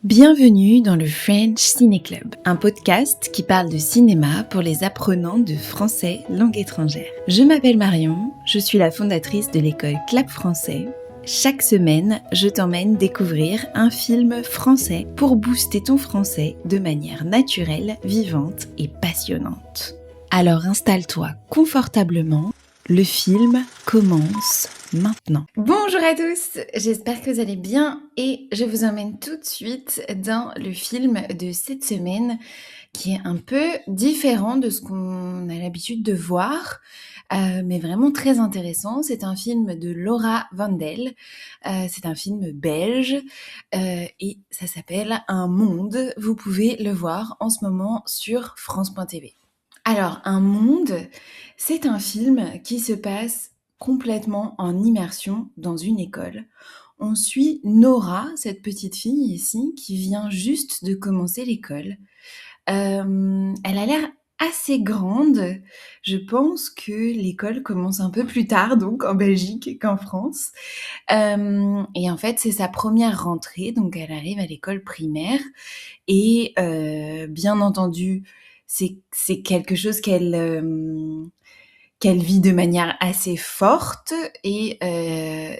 Bienvenue dans le French Ciné Club, un podcast qui parle de cinéma pour les apprenants de français langue étrangère. Je m'appelle Marion, je suis la fondatrice de l'école Clap Français. Chaque semaine, je t'emmène découvrir un film français pour booster ton français de manière naturelle, vivante et passionnante. Alors installe-toi confortablement, le film commence maintenant. Bonjour à tous, j'espère que vous allez bien et je vous emmène tout de suite dans le film de cette semaine qui est un peu différent de ce qu'on a l'habitude de voir, mais vraiment très intéressant. C'est un film de Laura Vandel, c'est un film belge et ça s'appelle Un monde. Vous pouvez le voir en ce moment sur France.tv. Alors, Un monde, c'est un film qui se passe complètement en immersion dans une école. On suit Nora, cette petite fille ici, qui vient juste de commencer l'école. Elle a l'air assez grande. Je pense que l'école commence un peu plus tard, donc en Belgique qu'en France. Et en fait, c'est sa première rentrée, donc elle arrive à l'école primaire. Et bien entendu, c'est quelque chose qu'elle vit de manière assez forte et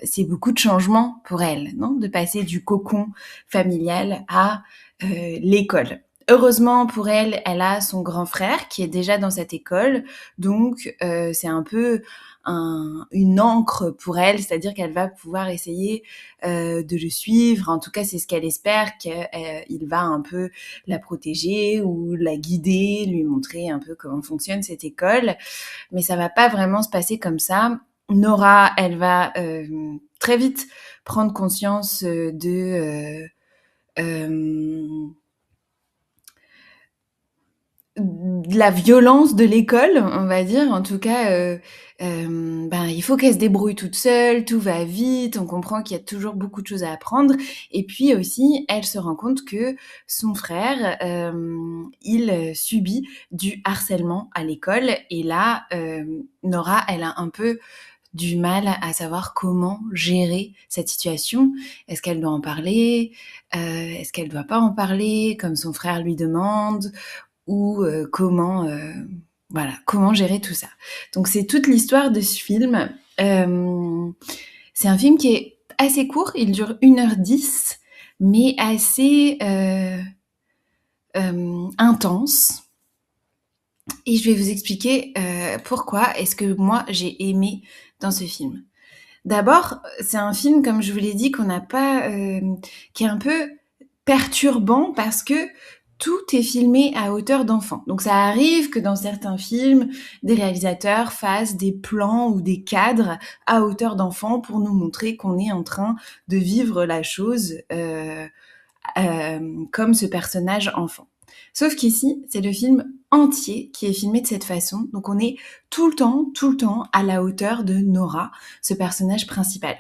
c'est beaucoup de changements pour elle, non ? De passer du cocon familial à l'école. Heureusement pour elle, elle a son grand frère qui est déjà dans cette école, donc c'est un peu une ancre pour elle, c'est-à-dire qu'elle va pouvoir essayer de le suivre. En tout cas, c'est ce qu'elle espère, qu'il va un peu la protéger ou la guider, lui montrer un peu comment fonctionne cette école. Mais ça va pas vraiment se passer comme ça. Nora, elle va très vite prendre conscience de la violence de l'école, on va dire. En tout cas, il faut qu'elle se débrouille toute seule, tout va vite, on comprend qu'il y a toujours beaucoup de choses à apprendre. Et puis aussi, elle se rend compte que son frère, il subit du harcèlement à l'école. Et là, Nora, elle a un peu du mal à savoir comment gérer cette situation. Est-ce qu'elle doit en parler ? Est-ce qu'elle doit pas en parler, comme son frère lui demande ? Ou comment gérer tout ça. Donc c'est toute l'histoire de ce film. C'est un film qui est assez court, il dure 1h10, mais assez intense. Et je vais vous expliquer pourquoi est-ce que moi j'ai aimé dans ce film. D'abord, c'est un film, comme je vous l'ai dit, qui est un peu perturbant parce que tout est filmé à hauteur d'enfant. Donc ça arrive que dans certains films, des réalisateurs fassent des plans ou des cadres à hauteur d'enfant pour nous montrer qu'on est en train de vivre la chose comme ce personnage enfant. Sauf qu'ici, c'est le film entier qui est filmé de cette façon. Donc on est tout le temps à la hauteur de Nora, ce personnage principal.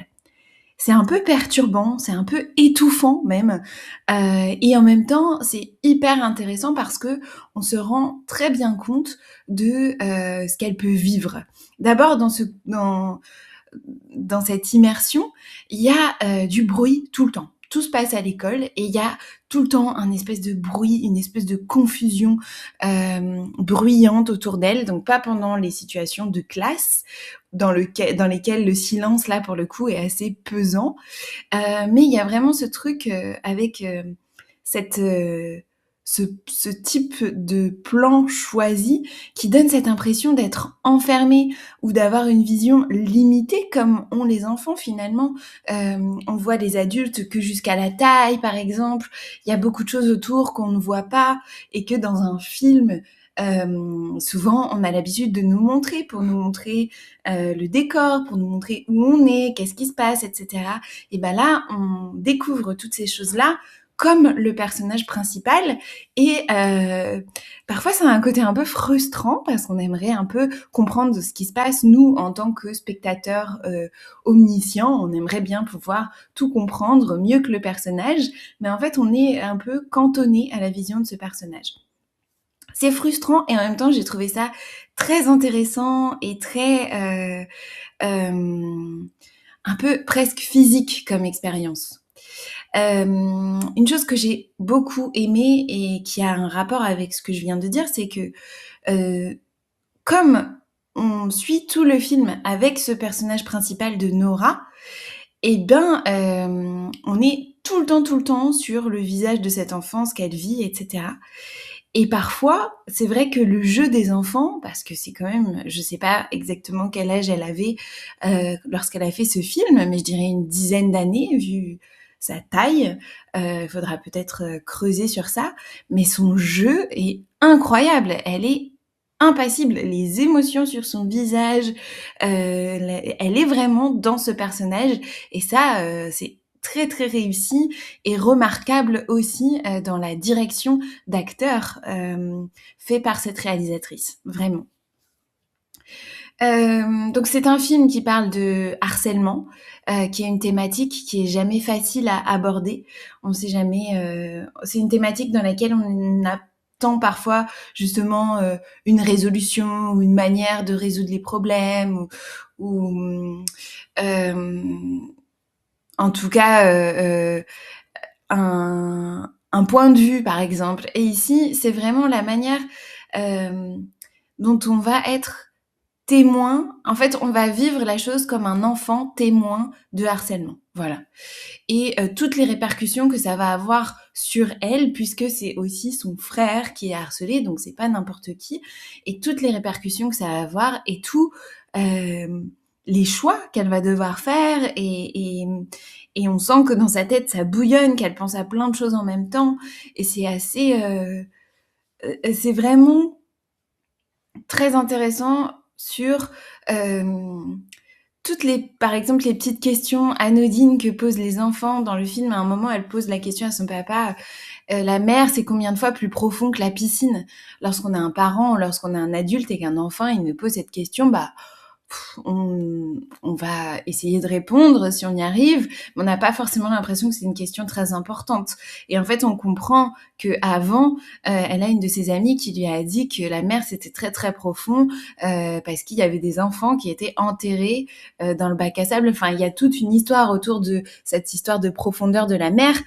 C'est un peu perturbant, c'est un peu étouffant même, et en même temps, c'est hyper intéressant parce que on se rend très bien compte de ce qu'elle peut vivre. D'abord, dans cette immersion, il y a du bruit tout le temps. Tout se passe à l'école et il y a tout le temps un espèce de bruit, une espèce de confusion bruyante autour d'elle. Donc pas pendant les situations de classe dans lesquelles le silence, là, pour le coup, est assez pesant. Mais il y a vraiment ce truc avec ce type de plan choisi qui donne cette impression d'être enfermé ou d'avoir une vision limitée comme ont les enfants finalement. On voit les adultes que jusqu'à la taille par exemple. Il y a beaucoup de choses autour qu'on ne voit pas et que dans un film, souvent on a l'habitude de nous montrer pour nous montrer le décor, pour nous montrer où on est, qu'est-ce qui se passe, etc. Et ben là, on découvre toutes ces choses-là comme le personnage principal et parfois ça a un côté un peu frustrant parce qu'on aimerait un peu comprendre ce qui se passe. Nous, en tant que spectateurs omniscients, on aimerait bien pouvoir tout comprendre mieux que le personnage, mais en fait on est un peu cantonné à la vision de ce personnage. C'est frustrant et en même temps j'ai trouvé ça très intéressant et très un peu presque physique comme expérience. Une chose que j'ai beaucoup aimée et qui a un rapport avec ce que je viens de dire, c'est que comme on suit tout le film avec ce personnage principal de Nora, eh ben, on est tout le temps sur le visage de cette enfant, ce qu'elle vit, etc. Et parfois, c'est vrai que le jeu des enfants, parce que c'est quand même, je sais pas exactement quel âge elle avait lorsqu'elle a fait ce film, mais je dirais une dizaine d'années, vu sa taille. Faudra peut-être creuser sur ça. Mais son jeu est incroyable. Elle est impassible. Les émotions sur son visage, elle est vraiment dans ce personnage. Et ça, c'est très très réussi et remarquable aussi dans la direction d'acteur fait par cette réalisatrice, vraiment. Donc c'est un film qui parle de harcèlement, qui est une thématique qui est jamais facile à aborder. On sait jamais. C'est une thématique dans laquelle on attend parfois justement une résolution ou une manière de résoudre les problèmes ou en tout cas un point de vue, par exemple. Et ici, c'est vraiment la manière dont on va être témoin. En fait, on va vivre la chose comme un enfant témoin de harcèlement. Voilà. Et toutes les répercussions que ça va avoir sur elle, puisque c'est aussi son frère qui est harcelé, donc c'est pas n'importe qui. Et toutes les répercussions que ça va avoir et tout les choix qu'elle va devoir faire et on sent que dans sa tête ça bouillonne, qu'elle pense à plein de choses en même temps et c'est assez c'est vraiment très intéressant sur toutes les, par exemple, les petites questions anodines que posent les enfants dans le film. À un moment, elle pose la question à son papa, la mer, c'est combien de fois plus profond que la piscine? Lorsqu'on a un parent, lorsqu'on a un adulte et qu'un enfant, il nous pose cette question, bah, on va essayer de répondre si on y arrive, mais on n'a pas forcément l'impression que c'est une question très importante. Et en fait, on comprend que avant, elle a une de ses amies qui lui a dit que la mer c'était très très profond parce qu'il y avait des enfants qui étaient enterrés dans le bac à sable. Enfin, il y a toute une histoire autour de cette histoire de profondeur de la mer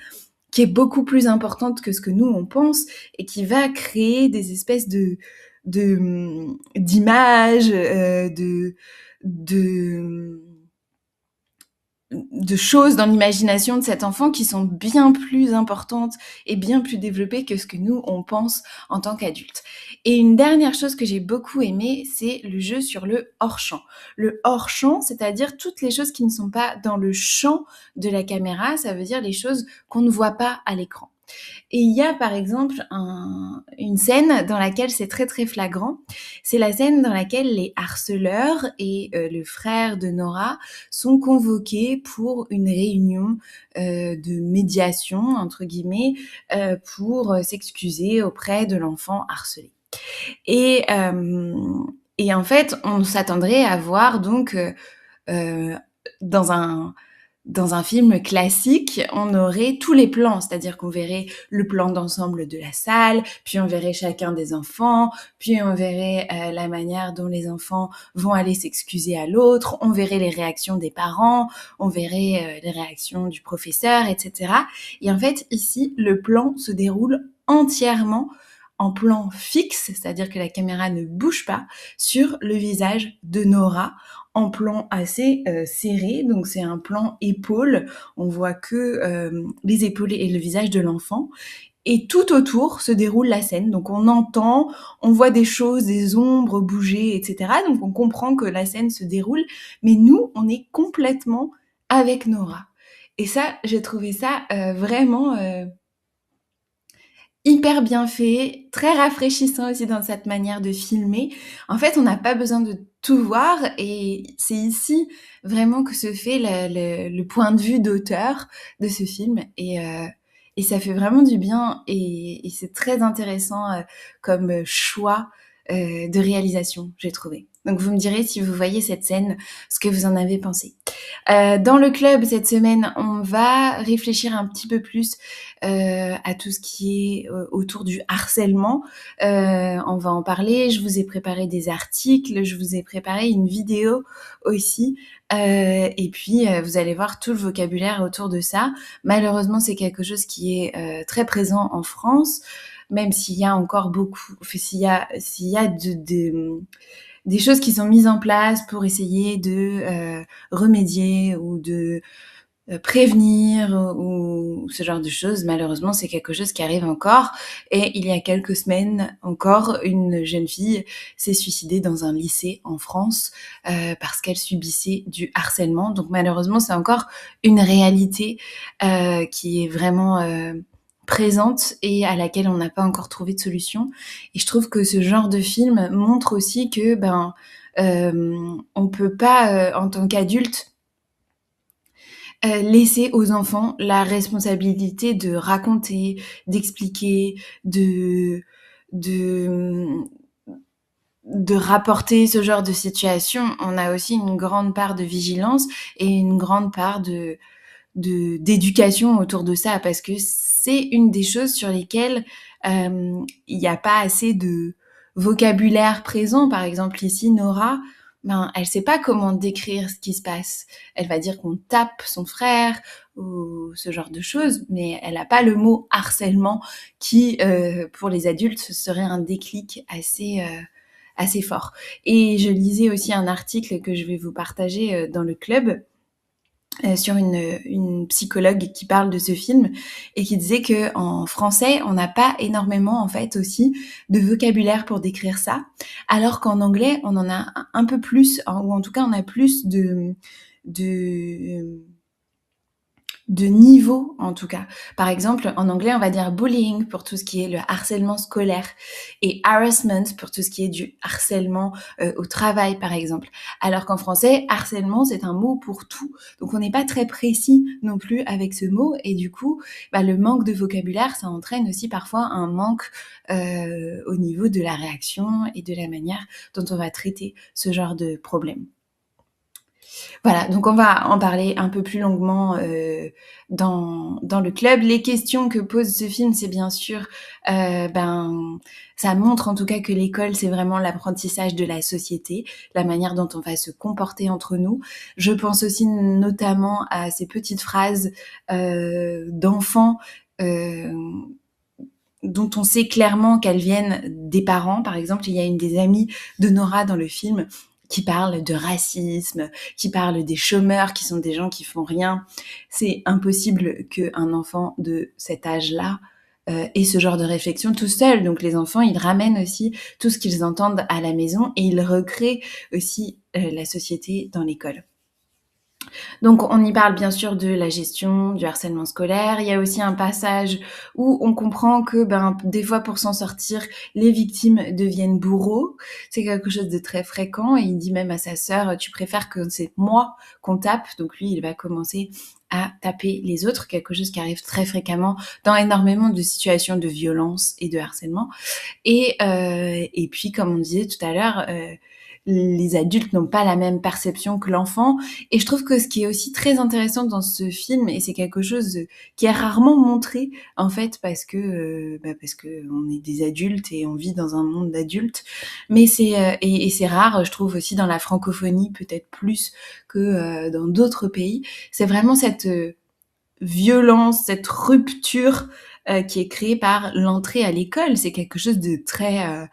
qui est beaucoup plus importante que ce que nous on pense et qui va créer des espèces d'images, de de choses dans l'imagination de cet enfant qui sont bien plus importantes et bien plus développées que ce que nous, on pense en tant qu'adultes. Et une dernière chose que j'ai beaucoup aimée, c'est le jeu sur le hors-champ. Le hors-champ, c'est-à-dire toutes les choses qui ne sont pas dans le champ de la caméra, ça veut dire les choses qu'on ne voit pas à l'écran. Et il y a par exemple une scène dans laquelle c'est très très flagrant. C'est la scène dans laquelle les harceleurs et le frère de Nora sont convoqués pour une réunion de médiation, entre guillemets, pour s'excuser auprès de l'enfant harcelé. Et, et en fait, on s'attendrait à voir donc dans un film classique, on aurait tous les plans, c'est-à-dire qu'on verrait le plan d'ensemble de la salle, puis on verrait chacun des enfants, puis on verrait la manière dont les enfants vont aller s'excuser à l'autre, on verrait les réactions des parents, on verrait les réactions du professeur, etc. Et en fait, ici, le plan se déroule entièrement en plan fixe, c'est-à-dire que la caméra ne bouge pas, sur le visage de Nora, en plan assez serré, donc c'est un plan épaule, on voit que les épaules et le visage de l'enfant, et tout autour se déroule la scène, donc on entend, on voit des choses, des ombres bouger, etc., donc on comprend que la scène se déroule, mais nous, on est complètement avec Nora. Et ça, j'ai trouvé ça vraiment hyper bien fait, très rafraîchissant aussi dans cette manière de filmer. En fait, on n'a pas besoin de tout voir et c'est ici vraiment que se fait le point de vue d'auteur de ce film et ça fait vraiment du bien et c'est très intéressant comme choix de réalisation, j'ai trouvé. Donc vous me direz si vous voyez cette scène, ce que vous en avez pensé. Dans le club, cette semaine, on va réfléchir un petit peu plus à tout ce qui est autour du harcèlement. On va en parler. Je vous ai préparé des articles, je vous ai préparé une vidéo aussi. Et puis, vous allez voir tout le vocabulaire autour de ça. Malheureusement, c'est quelque chose qui est très présent en France, même s'il y a encore beaucoup, s'il y a des choses qui sont mises en place pour essayer de remédier ou de prévenir ou ce genre de choses. Malheureusement, c'est quelque chose qui arrive encore. Et il y a quelques semaines encore, une jeune fille s'est suicidée dans un lycée en France parce qu'elle subissait du harcèlement. Donc malheureusement, c'est encore une réalité qui est vraiment présente et à laquelle on n'a pas encore trouvé de solution. Et je trouve que ce genre de film montre aussi que on peut pas en tant qu'adulte laisser aux enfants la responsabilité de raconter, d'expliquer, de de rapporter ce genre de situation. On a aussi une grande part de vigilance et une grande part d'éducation autour de ça, parce que c'est une des choses sur lesquelles il n'y a pas assez de vocabulaire présent. Par exemple, ici, Nora, elle sait pas comment décrire ce qui se passe. Elle va dire qu'on tape son frère ou ce genre de choses, mais elle n'a pas le mot harcèlement qui, pour les adultes, serait un déclic assez fort. Et je lisais aussi un article que je vais vous partager dans le club sur une psychologue qui parle de ce film et qui disait que en français, on n'a pas énormément en fait aussi de vocabulaire pour décrire ça, alors qu'en anglais, on en a un peu plus, ou en tout cas, on a plus de niveau en tout cas. Par exemple, en anglais, on va dire bullying pour tout ce qui est le harcèlement scolaire et harassment pour tout ce qui est du harcèlement au travail, par exemple. Alors qu'en français, harcèlement, c'est un mot pour tout. Donc on n'est pas très précis non plus avec ce mot et du coup, le manque de vocabulaire, ça entraîne aussi parfois un manque au niveau de la réaction et de la manière dont on va traiter ce genre de problème. Voilà, donc on va en parler un peu plus longuement dans le club. Les questions que pose ce film, c'est bien sûr, ça montre en tout cas que l'école, c'est vraiment l'apprentissage de la société, la manière dont on va se comporter entre nous. Je pense aussi notamment à ces petites phrases d'enfants dont on sait clairement qu'elles viennent des parents. Par exemple, il y a une des amies de Nora dans le film qui parle de racisme, qui parle des chômeurs, qui sont des gens qui font rien. C'est impossible qu'un enfant de cet âge-là ait ce genre de réflexion tout seul. Donc les enfants, ils ramènent aussi tout ce qu'ils entendent à la maison et ils recréent aussi la société dans l'école. Donc on y parle bien sûr de la gestion du harcèlement scolaire. Il y a aussi un passage où on comprend que des fois pour s'en sortir, les victimes deviennent bourreaux. C'est quelque chose de très fréquent et il dit même à sa sœur, tu préfères que c'est moi qu'on tape. Donc lui, il va commencer à taper les autres, quelque chose qui arrive très fréquemment dans énormément de situations de violence et de harcèlement. Et puis, comme on disait tout à l'heure, les adultes n'ont pas la même perception que l'enfant. Et je trouve que ce qui est aussi très intéressant dans ce film, et c'est quelque chose qui est rarement montré, en fait, parce que on est des adultes et on vit dans un monde d'adultes, mais et c'est rare, je trouve aussi dans la francophonie, peut-être plus que dans d'autres pays, c'est vraiment cette violence, cette rupture qui est créée par l'entrée à l'école. C'est quelque chose de très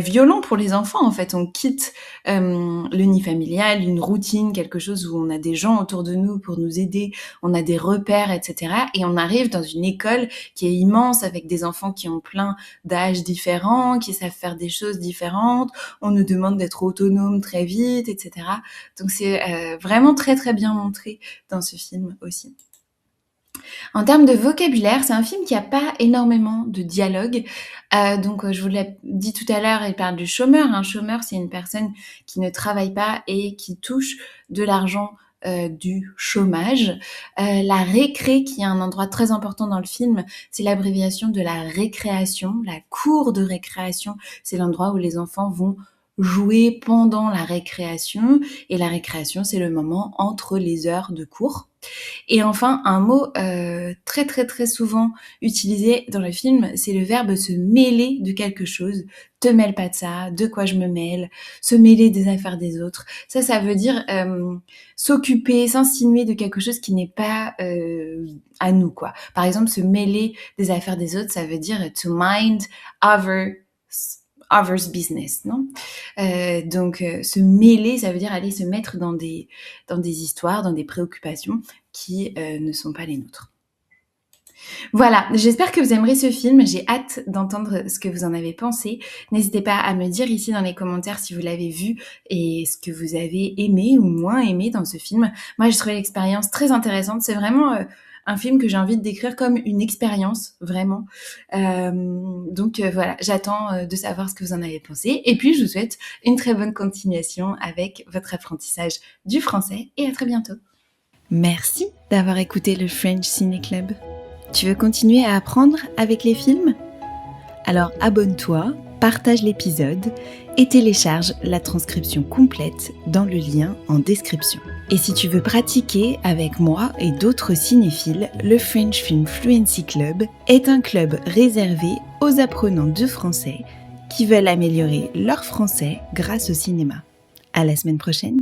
violent pour les enfants. En fait, on quitte le nid familial, une routine, quelque chose où on a des gens autour de nous pour nous aider, on a des repères, etc. Et on arrive dans une école qui est immense avec des enfants qui ont plein d'âges différents, qui savent faire des choses différentes. On nous demande d'être autonome très vite, etc. Donc c'est vraiment très très bien montré dans ce film aussi. En termes de vocabulaire, c'est un film qui a pas énormément de dialogue. Donc je vous l'ai dit tout à l'heure, il parle du chômeur. Un chômeur, c'est une personne qui ne travaille pas et qui touche de l'argent du chômage. La récré, qui est un endroit très important dans le film, c'est l'abréviation de la récréation. La cour de récréation, c'est l'endroit où les enfants vont jouer pendant la récréation, et la récréation, c'est le moment entre les heures de cours. Et enfin, un mot très très très souvent utilisé dans le film, c'est le verbe se mêler de quelque chose. Te mêle pas de ça, de quoi je me mêle, se mêler des affaires des autres. Ça veut dire s'occuper, s'insinuer de quelque chose qui n'est pas à nous, quoi. Par exemple, se mêler des affaires des autres, ça veut dire to mind others business, non? Donc, se mêler, ça veut dire aller se mettre dans des histoires, dans des préoccupations qui ne sont pas les nôtres. Voilà, j'espère que vous aimerez ce film. J'ai hâte d'entendre ce que vous en avez pensé. N'hésitez pas à me dire ici dans les commentaires si vous l'avez vu et ce que vous avez aimé ou moins aimé dans ce film. Moi, j'ai trouvé l'expérience très intéressante. C'est vraiment un film que j'ai envie de décrire comme une expérience, vraiment. Donc voilà, j'attends de savoir ce que vous en avez pensé. Et puis, je vous souhaite une très bonne continuation avec votre apprentissage du français et à très bientôt. Merci d'avoir écouté le French Ciné Club. Tu veux continuer à apprendre avec les films ? Alors abonne-toi, partage l'épisode et télécharge la transcription complète dans le lien en description. Et si tu veux pratiquer avec moi et d'autres cinéphiles, le French Film Fluency Club est un club réservé aux apprenants de français qui veulent améliorer leur français grâce au cinéma. À la semaine prochaine!